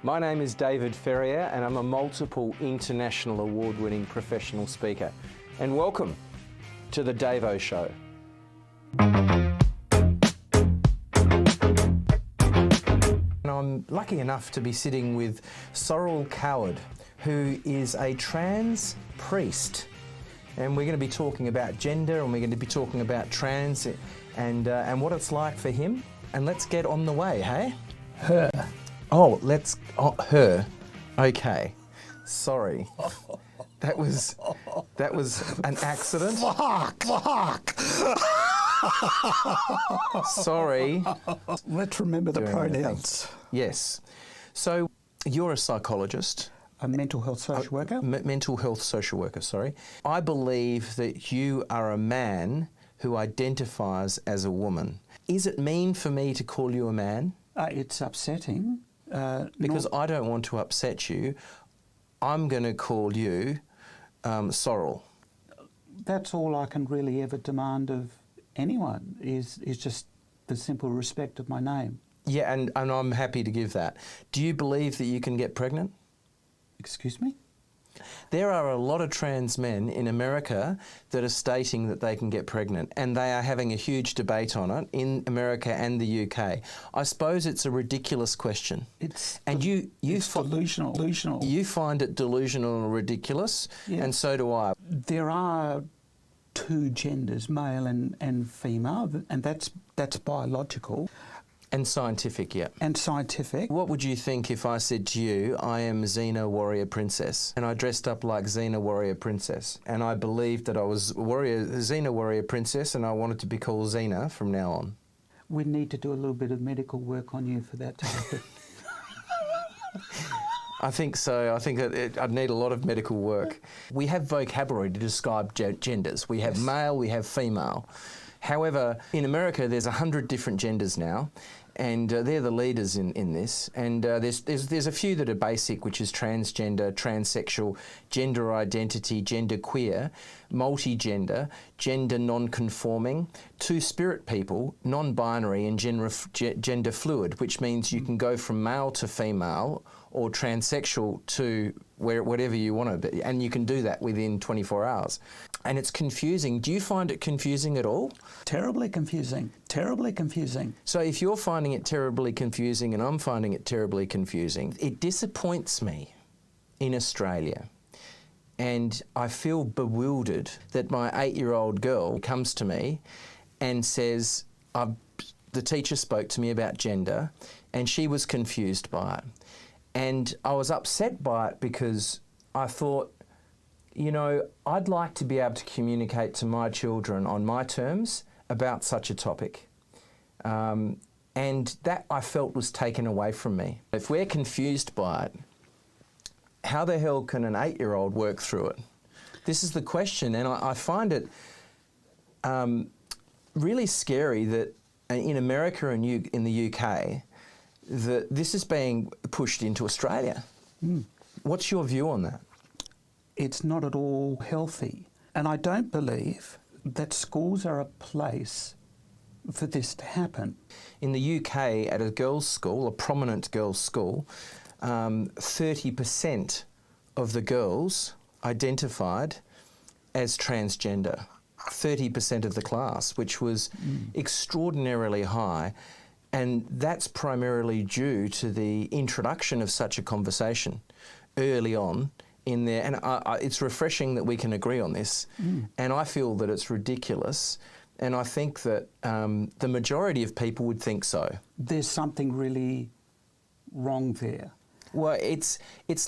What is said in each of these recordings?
My name is David Ferrier and I'm a multiple international award-winning professional speaker. And welcome to the Davo Show. And I'm lucky enough to be sitting with Sorrel Coward, who is a trans priest. And we're going to be talking about gender, and we're going to be talking about trans and what it's like for him. And let's get on the way, hey? Her. Her. Okay. Sorry. That was an accident. Fuck. Sorry. Let's remember the pronouns. Yes. So you're a psychologist. A mental health social worker. Mental health social worker, sorry. I believe that you are a man who identifies as a woman. Is it mean for me to call you a man? It's upsetting. Because I don't want to upset you, I'm going to call you Sorrel. That's all I can really ever demand of anyone is just the simple respect of my name. Yeah, and I'm happy to give that. Do you believe that you can get pregnant? Excuse me? There are a lot of trans men in America that are stating that they can get pregnant, and they are having a huge debate on it in America and the UK. I suppose it's a ridiculous question. It's delusional. You find it delusional and ridiculous, yeah. And so do I. There are two genders, male and female, and that's biological. And scientific, yeah. And scientific. What would you think if I said to you, I am Xena Warrior Princess, and I dressed up like Xena Warrior Princess, and I believed that I was Xena Warrior Princess, and I wanted to be called Xena from now on? We need to do a little bit of medical work on you for that to happen. I think so. I think I'd need a lot of medical work. We have vocabulary to describe genders. We have male, we have female. However, in America, there's 100 different genders now, and they're the leaders in this. And there's a few that are basic, which is transgender, transsexual, gender identity, gender queer, multi-gender, gender non-conforming, two-spirit people, non-binary, and gender fluid, which means you can go from male to female or transsexual to whatever you want to be, and you can do that within 24 hours. And it's confusing. Do you find it confusing at all? Terribly confusing. Terribly confusing. So if you're finding it terribly confusing and I'm finding it terribly confusing, it disappoints me in Australia. And I feel bewildered that my 8-year-old girl comes to me and says, the teacher spoke to me about gender and she was confused by it. And I was upset by it because I thought, you know, I'd like to be able to communicate to my children on my terms about such a topic. And that I felt was taken away from me. If we're confused by it, how the hell can an 8-year-old work through it? This is the question, and I find it really scary that in America and in the UK, that this is being pushed into Australia. What's your view on that? It's not at all healthy. And I don't believe that schools are a place for this to happen. In the UK, at a girls' school, a prominent girls' school, 30% of the girls identified as transgender. 30% of the class, which was extraordinarily high. And that's primarily due to the introduction of such a conversation early on in there. And it's refreshing that we can agree on this. And I feel that it's ridiculous. And I think that the majority of people would think so. There's something really wrong there. Well, it's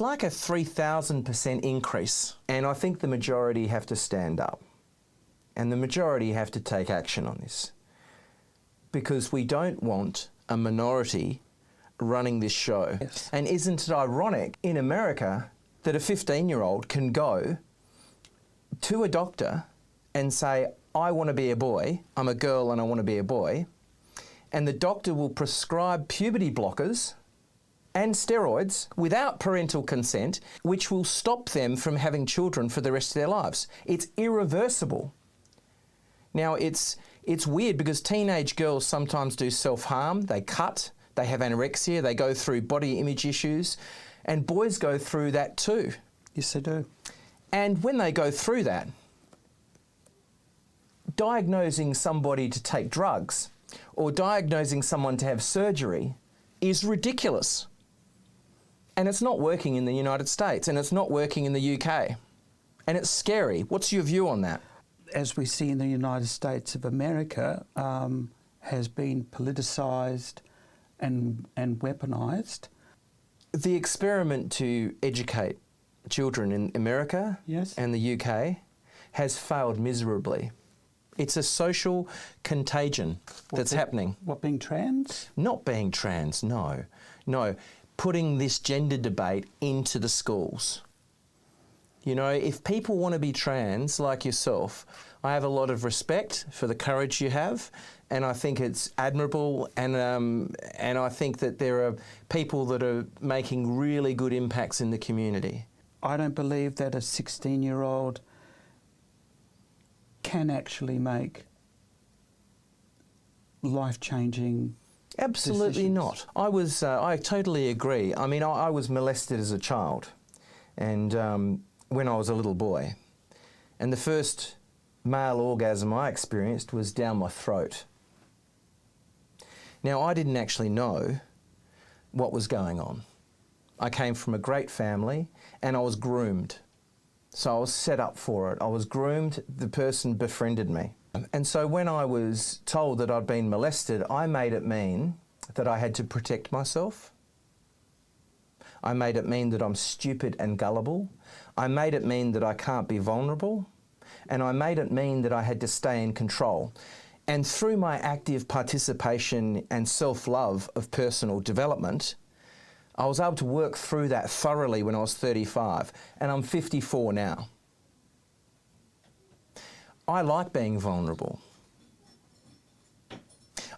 like a 3,000% increase. And I think the majority have to stand up. And the majority have to take action on this. Because we don't want a minority running this show. Yes. And isn't it ironic in America that a 15-year-old can go to a doctor and say, I want to be a boy, I'm a girl and I want to be a boy, and the doctor will prescribe puberty blockers and steroids without parental consent, which will stop them from having children for the rest of their lives. It's irreversible. Now, it's weird because teenage girls sometimes do self-harm, they cut, They have anorexia, they go through body image issues, and boys go through that too. Yes, they do. And when they go through that, diagnosing somebody to take drugs or diagnosing someone to have surgery is ridiculous. And it's not working in the United States, and it's not working in the UK. And it's scary. What's your view on that? As we see in the United States of America, has been politicised and weaponised. The experiment to educate children in America Yes. and the UK has failed miserably. It's a social contagion that's happening. What, being trans? Not being trans, no. No, putting this gender debate into the schools. You know, if people want to be trans like yourself, I have a lot of respect for the courage you have, and I think it's admirable, and I think that there are people that are making really good impacts in the community. I don't believe that a 16-year-old can actually make life-changing Absolutely decisions. not. I totally agree. I mean, I was molested as a child, and when I was a little boy, and the first male orgasm I experienced was down my throat. Now, I didn't actually know what was going on. I came from a great family, and I was groomed. So I was set up for it. I was groomed, the person befriended me. And so when I was told that I'd been molested, I made it mean that I had to protect myself. I made it mean that I'm stupid and gullible. I made it mean that I can't be vulnerable. And I made it mean that I had to stay in control. And through my active participation and self-love of personal development, I was able to work through that thoroughly when I was 35, and I'm 54 now. I like being vulnerable.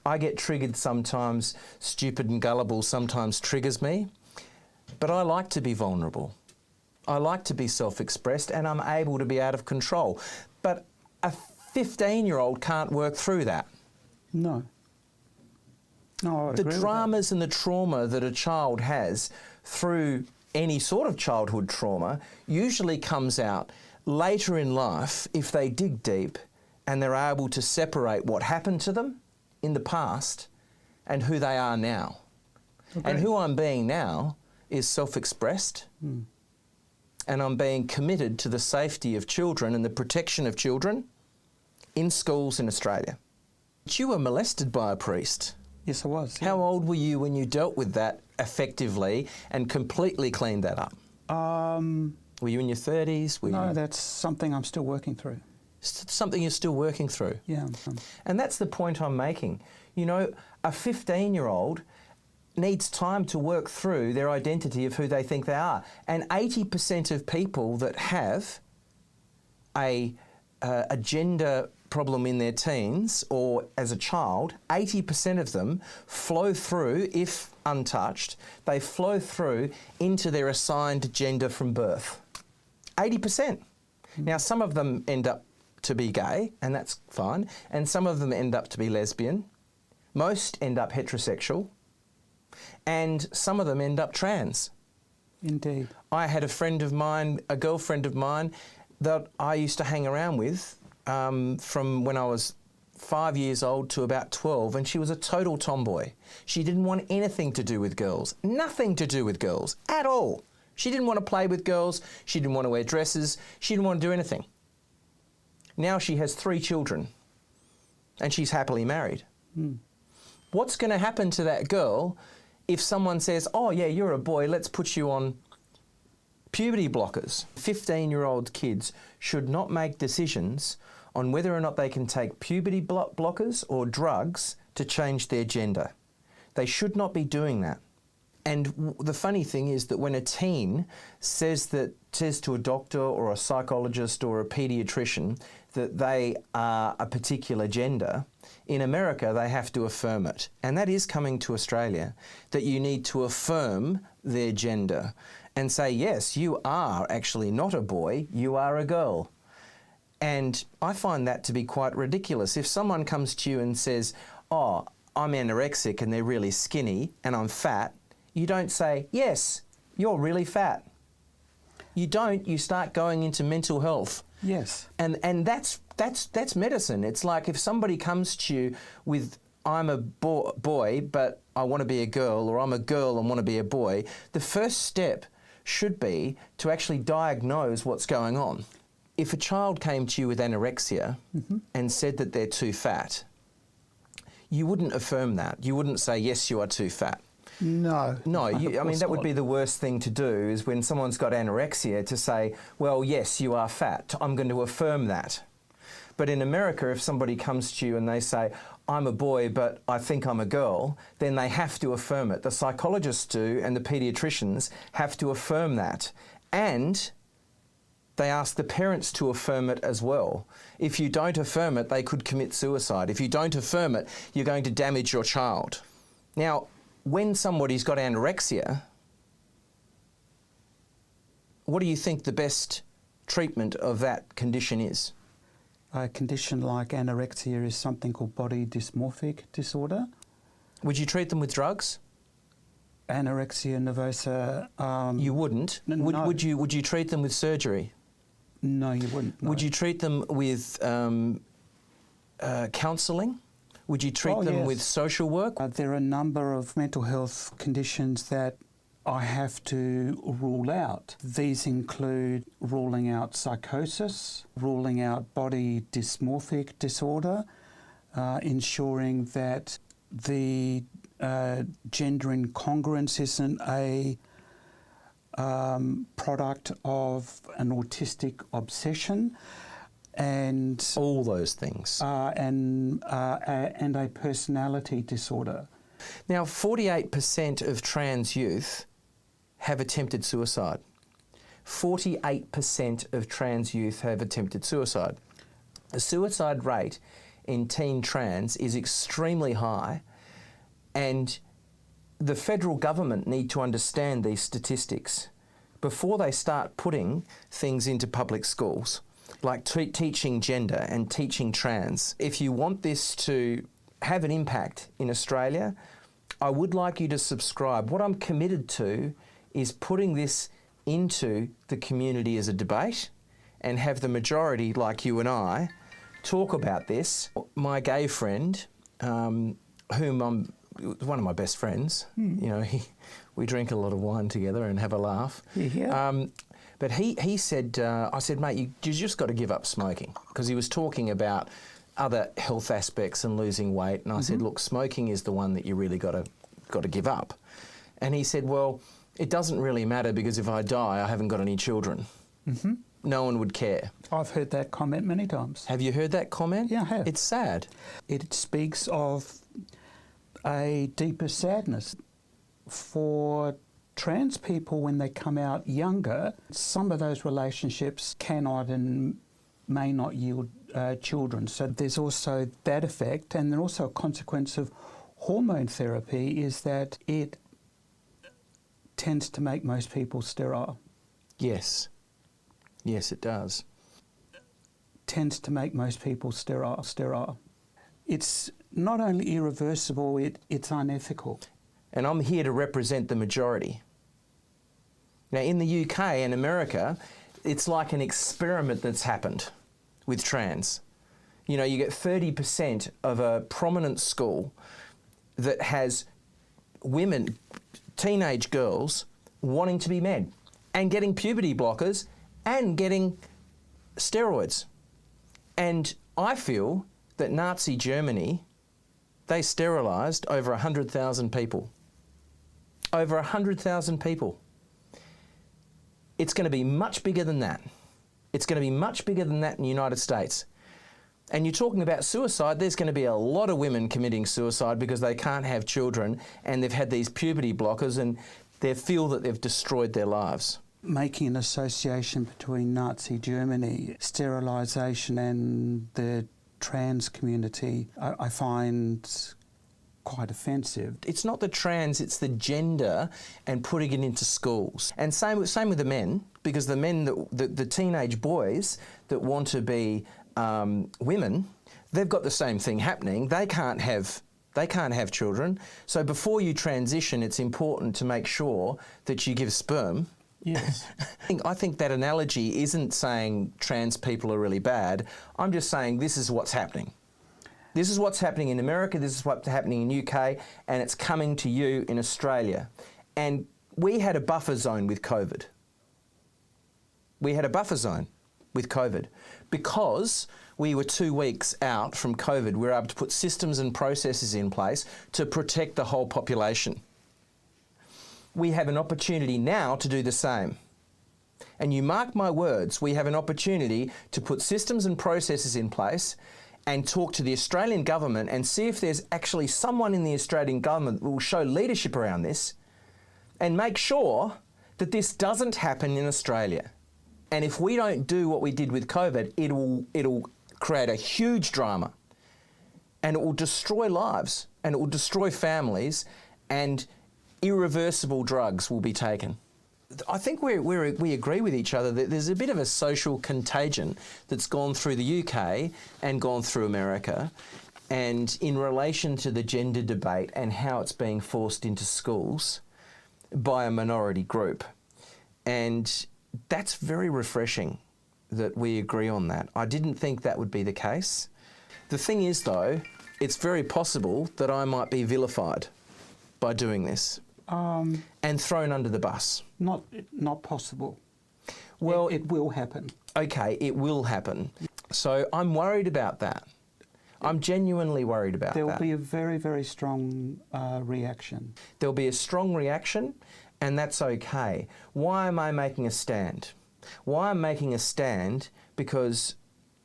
I get triggered sometimes. Stupid and gullible sometimes triggers me, but I like to be vulnerable. I like to be self-expressed, and I'm able to be out of control. But a 15-year-old can't work through that. No. No, I would The agree with dramas and the trauma that a child has through any sort of childhood trauma usually comes out later in life if they dig deep and they're able to separate what happened to them in the past and who they are now. that. And who I'm being now is self-expressed, and I'm being committed to the safety of children and the protection of children in schools in Australia. You were molested by a priest. Yes, I was. How old were you when you dealt with that effectively and completely cleaned that up? Were you in your 30s? No, that's something I'm still working through. Something you're still working through. Yeah. And that's the point I'm making. You know, a 15-year-old needs time to work through their identity of who they think they are. And 80% of people that have a gender problem in their teens or as a child, 80% of them flow through, if untouched, they flow through into their assigned gender from birth. 80%. Now, some of them end up to be gay, and that's fine, and some of them end up to be lesbian. Most end up heterosexual, and some of them end up trans. Indeed. I had a friend of mine, a girlfriend of mine, that I used to hang around with from when I was 5 years old to about 12, and she was a total tomboy. She didn't want anything to do with girls, nothing to do with girls at all. She didn't want to play with girls, she didn't want to wear dresses, she didn't want to do anything. Now she has 3 children, and she's happily married. What's going to happen to that girl if someone says, oh yeah, you're a boy, let's put you on puberty blockers? 15-year-old kids should not make decisions on whether or not they can take puberty blockers or drugs to change their gender. They should not be doing that. And the funny thing is that when a teen says to a doctor or a psychologist or a paediatrician that they are a particular gender, in America they have to affirm it. And that is coming to Australia, that you need to affirm their gender and say, yes, you are actually not a boy, you are a girl. And I find that to be quite ridiculous. If someone comes to you and says, oh, I'm anorexic and they're really skinny and I'm fat, you don't say, yes, you're really fat. You don't, you start going into mental health. Yes. And that's medicine. It's like if somebody comes to you with, I'm a boy, but I want to be a girl, or I'm a girl and want to be a boy, the first step should be to actually diagnose what's going on. If a child came to you with anorexia and said that they're too fat, you wouldn't affirm that. You wouldn't say, yes, you are too fat. No. No, I mean, that would be the worst thing to do, is when someone's got anorexia to say, well, yes, you are fat. I'm going to affirm that. But in America, if somebody comes to you and they say, I'm a boy, but I think I'm a girl, then they have to affirm it. The psychologists do, and the paediatricians have to affirm that. And they ask the parents to affirm it as well. If you don't affirm it, they could commit suicide. If you don't affirm it, you're going to damage your child. Now, when somebody's got anorexia, what do you think the best treatment of that condition is? A condition like anorexia is something called body dysmorphic disorder. Would you treat them with drugs? Anorexia nervosa. You wouldn't? No. Would you treat them with surgery? No, you wouldn't. No. Would you treat them with counselling? Would you treat them with social work? There are a number of mental health conditions that I have to rule out. These include ruling out psychosis, ruling out body dysmorphic disorder, ensuring that the gender incongruence isn't a product of an autistic obsession, and all those things, and a personality disorder. Now, 48% of trans youth have attempted suicide. 48% of trans youth have attempted suicide. The suicide rate in teen trans is extremely high, and the federal government need to understand these statistics before they start putting things into public schools, like teaching gender and teaching trans. If you want this to have an impact in Australia, I would like you to subscribe. What I'm committed to is putting this into the community as a debate and have the majority, like you and I, talk about this. My gay friend, whom I'm one of my best friends, you know, we drink a lot of wine together and have a laugh. Yeah. But he said, I said, mate, you just got to give up smoking, because he was talking about other health aspects and losing weight, and I said, look, smoking is the one that you really got to give up. And he said, well, it doesn't really matter, because if I die, I haven't got any children. No one would care. I've heard that comment many times. Have you heard that comment? Yeah, I have. It's sad. It speaks of a deeper sadness for trans people when they come out younger. Some of those relationships cannot and may not yield children. So there's also that effect, and then also a consequence of hormone therapy is that it tends to make most people sterile. Yes. Yes, it does. Tends to make most people sterile. It's not only irreversible, it's unethical. And I'm here to represent the majority. Now, in the UK and America, it's like an experiment that's happened with trans. You know, you get 30% of a prominent school that has women, teenage girls, wanting to be men and getting puberty blockers and getting steroids. And I feel that Nazi Germany, they sterilised over 100,000 people. Over 100,000 people. It's going to be much bigger than that. It's going to be much bigger than that in the United States. And you're talking about suicide, there's going to be a lot of women committing suicide because they can't have children and they've had these puberty blockers and they feel that they've destroyed their lives. Making an association between Nazi Germany, sterilisation and the trans community, I find quite offensive. It's not the trans, it's the gender and putting it into schools. And same with the men, because the men, the teenage boys that want to be women, they've got the same thing happening. They can't have They can't have children. So before you transition, it's important to make sure that you give sperm. Yes. I think that analogy isn't saying trans people are really bad. I'm just saying this is what's happening. This is what's happening in America, this is what's happening in UK, and it's coming to you in Australia. And we had a buffer zone with COVID. We had a buffer zone with COVID because we were 2 weeks out from COVID. We were able to put systems and processes in place to protect the whole population. We have an opportunity now to do the same. And you mark my words, we have an opportunity to put systems and processes in place and talk to the Australian government and see if there's actually someone in the Australian government that will show leadership around this and make sure that this doesn't happen in Australia. And if we don't do what we did with COVID, it'll create a huge drama, and it will destroy lives, and it will destroy families, and irreversible drugs will be taken. I think we agree with each other that there's a bit of a social contagion that's gone through the UK and gone through America, and in relation to the gender debate and how it's being forced into schools by a minority group. And that's very refreshing that we agree on that. I didn't think that would be the case. The thing is, though, it's very possible that I might be vilified by doing this and thrown under the bus. Not possible. Well, it will happen. Okay, it will happen. So I'm worried about that. I'm genuinely worried about that. There will be a very, very strong reaction. There'll be a strong reaction, and that's okay. Why am I making a stand? Why I'm making a stand because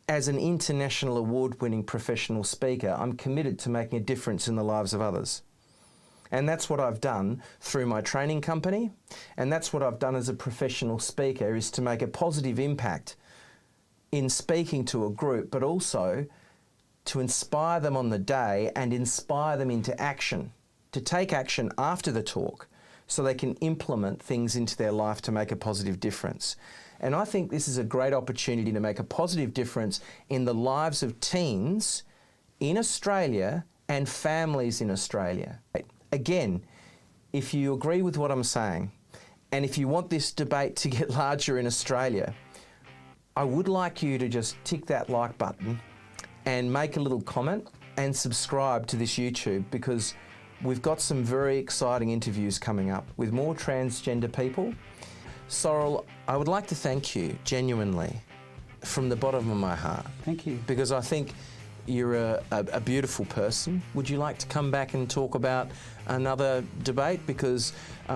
as an international award-winning professional speaker, I'm committed to making a difference in the lives of others. And that's what I've done through my training company, and that's what I've done as a professional speaker, is to make a positive impact in speaking to a group, but also to inspire them on the day and inspire them into action, to take action after the talk so they can implement things into their life to make a positive difference. And I think this is a great opportunity to make a positive difference in the lives of teens in Australia and families in Australia. Again, if you agree with what I'm saying, and if you want this debate to get larger in Australia, I would like you to just tick that like button and make a little comment and subscribe to this YouTube, because we've got some very exciting interviews coming up with more transgender people. Sorrel, I would like to thank you genuinely from the bottom of my heart. Thank you. Because I think you're a beautiful person. Would you like to come back and talk about another debate? Because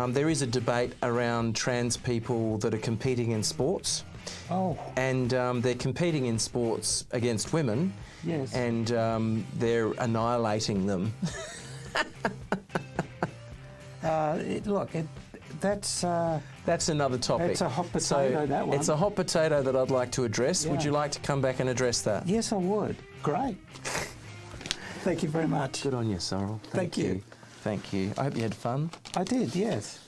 there is a debate around trans people that are competing in sports. Oh. And they're competing in sports against women. Yes. And they're annihilating them. That's another topic. It's a hot potato, that one. It's a hot potato that I'd like to address. Yeah. Would you like to come back and address that? Yes, I would. Great. Thank you very much. Good on you, Sorrel. Thank you. Thank you. I hope you had fun. I did, yes.